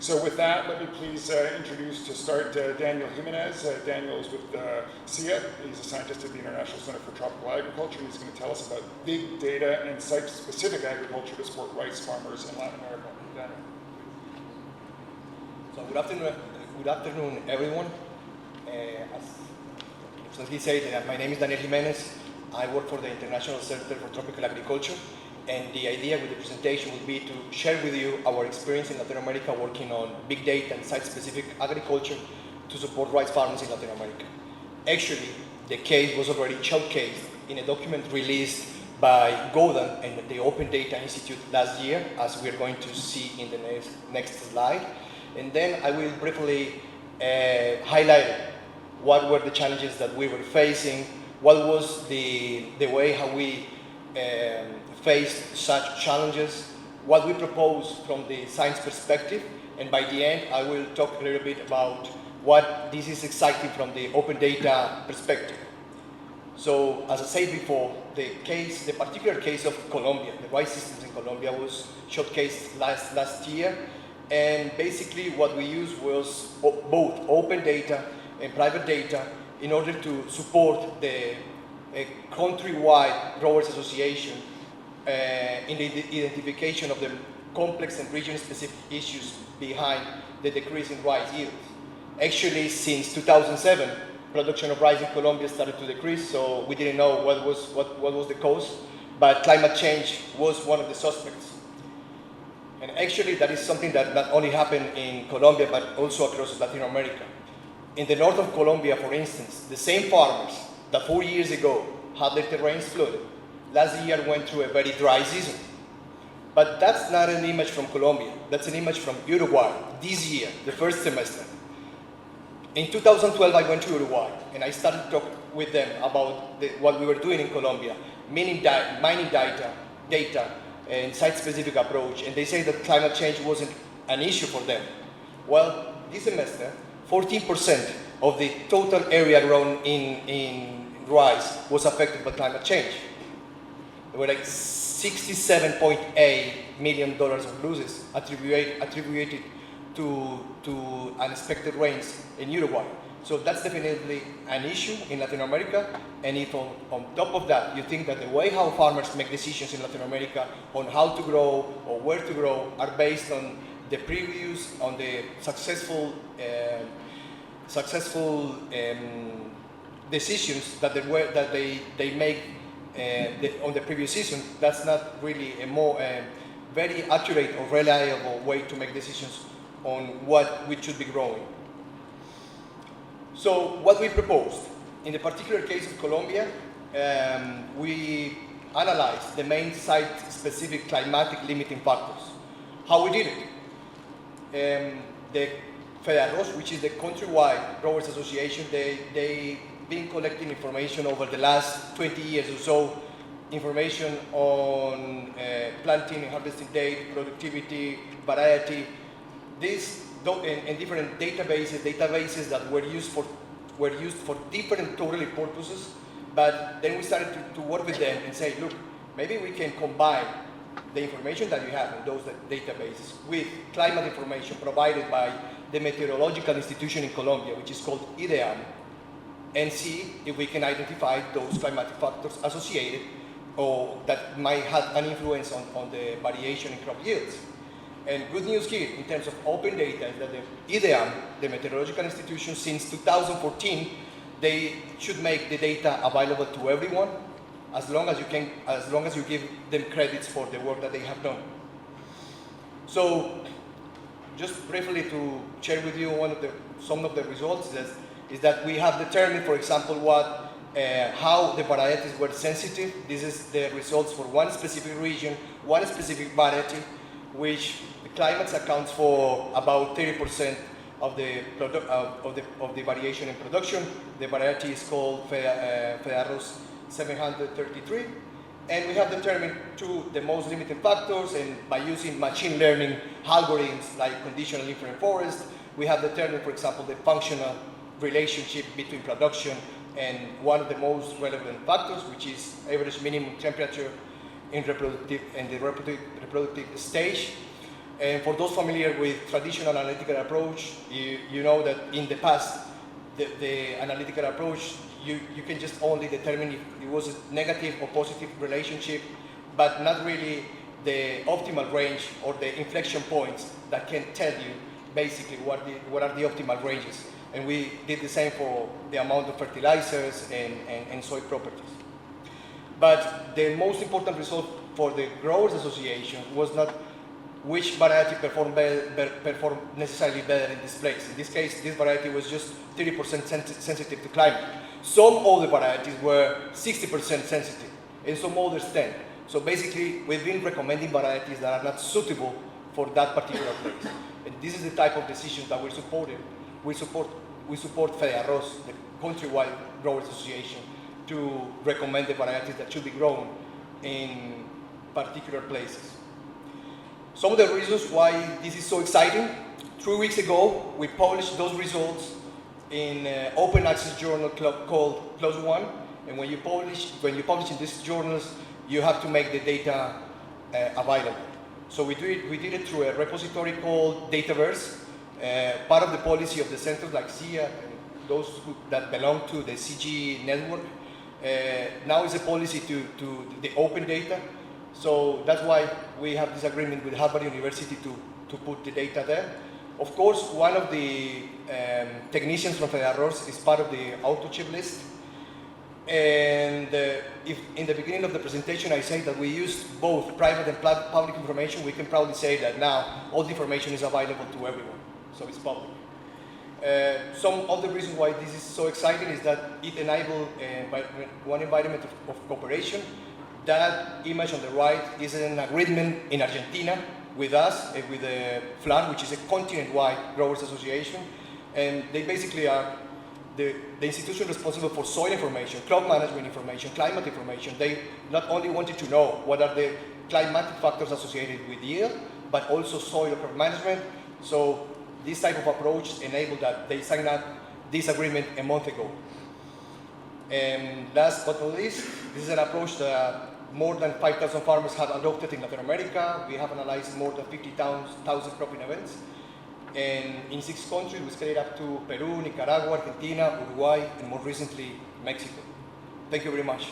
So with that, let me please introduce to start Daniel Jimenez. Daniel is with CIAT. He's a scientist at the International Center for Tropical Agriculture, and he's going to tell us about big data and site-specific agriculture to support rice farmers in Latin America. Daniel. So good afternoon, everyone. As he said, my name is Daniel Jimenez. I work for the International Center for Tropical Agriculture, and the idea with the presentation would be to share with you our experience in Latin America working on big data and site-specific agriculture to support rice farmers in Latin America. Actually, the case was already showcased in a document released by GODAN and the Open Data Institute last year, as we're going to see in the next slide. And then I will briefly highlight what were the challenges that we were facing, what was the way how we faced such challenges, what we propose from the science perspective, and by the end I will talk a little bit about what this is exciting from the open data perspective. So as I said before, the particular case of Colombia, the rice systems in Colombia was showcased last year, and basically what we used was both open data and private data in order to support the countrywide growers association in the identification of the complex and region-specific issues behind the decrease in rice yields. Actually, since 2007, production of rice in Colombia started to decrease, so we didn't know what was the cause, but climate change was one of the suspects. And actually, that is something that not only happened in Colombia, but also across Latin America. In the north of Colombia, for instance, the same farmers that 4 years ago had their terrains flooded, last year went through a very dry season. But that's not an image from Colombia. That's an image from Uruguay this year, the first semester. In 2012, I went to Uruguay, and I started to talk with them about what we were doing in Colombia, mining data, and site-specific approach, and they say that climate change wasn't an issue for them. Well, this semester, 14% of the total area grown in rice was affected by climate change. There were like $67.8 million of losses attributed to unexpected rains in Uruguay. So that's definitely an issue in Latin America, and if on top of that you think that the way how farmers make decisions in Latin America on how to grow or where to grow are based on the successful decisions that they make on the previous season, that's not really a very accurate or reliable way to make decisions on what we should be growing. So what we proposed, in the particular case of Colombia, we analyzed the main site-specific climatic limiting factors. How we did it? The FEDARROS, which is the countrywide growers association, they've been collecting information over the last 20 years or so, information on planting and harvesting date, productivity, variety, and different databases that were used for different totally purposes. But then we started to work with them and say, look, maybe we can combine the information that you have in those databases with climate information provided by the meteorological institution in Colombia, which is called IDEAM, and see if we can identify those climatic factors associated or that might have an influence on the variation in crop yields. And good news here, in terms of open data, is that the IDEAM, the meteorological institution, since 2014, they should make the data available to everyone, as long as you give them credits for the work that they have done. So, just briefly to share with you some of the results is that we have determined, for example, how the varieties were sensitive. This is the results for one specific region, one specific variety, which the climate accounts for about 30% of the variation in production. The variety is called FEDARROS 733, and we have determined the most limiting factors, and by using machine learning algorithms like conditional inference forest, we have determined, for example, the functional relationship between production and one of the most relevant factors, which is average minimum temperature in the reproductive stage. And for those familiar with traditional analytical approach, you know that in the past, the analytical approach, you can just only determine if it was a negative or positive relationship, but not really the optimal range or the inflection points that can tell you basically what are the optimal ranges. And we did the same for the amount of fertilizers and soil properties. But the most important result for the Growers Association was not which variety performed necessarily better in this place. In this case, this variety was just 30% sensitive to climate. Some other varieties were 60% sensitive, and some others 10. So basically, we've been recommending varieties that are not suitable for that particular place. And this is the type of decisions that we're supporting. We support FEDEARROS, the countrywide Growers Association, to recommend the varieties that should be grown in particular places. Some of the reasons why this is so exciting: 3 weeks ago, we published those results in an open access journal called PLOS ONE. And when you publish in these journals, you have to make the data available. So we did it through a repository called Dataverse, part of the policy of the centers like CIAT and those that belong to the CG network. Now it's a policy to the open data. So that's why we have this agreement with Harvard University to put the data there. Of course, one of the technicians from FEDEARROS is part of the auto chip list. And if in the beginning of the presentation I say that we use both private and public information, we can proudly say that now all the information is available to everyone, so it's public. Some of the reasons why this is so exciting is that it enables one environment of cooperation. That image on the right is an agreement in Argentina with us, with the FLAN, which is a continent-wide Growers Association. And they basically are the institution responsible for soil information, crop management information, climate information. They not only wanted to know what are the climatic factors associated with yield, but also soil crop management. So this type of approach enabled that. They signed up this agreement a month ago. And last but not least, this is an approach that more than 5,000 farmers have adopted in Latin America. We have analyzed more than 50,000 cropping events. And in 6 countries, we scaled up to Peru, Nicaragua, Argentina, Uruguay, and more recently, Mexico. Thank you very much.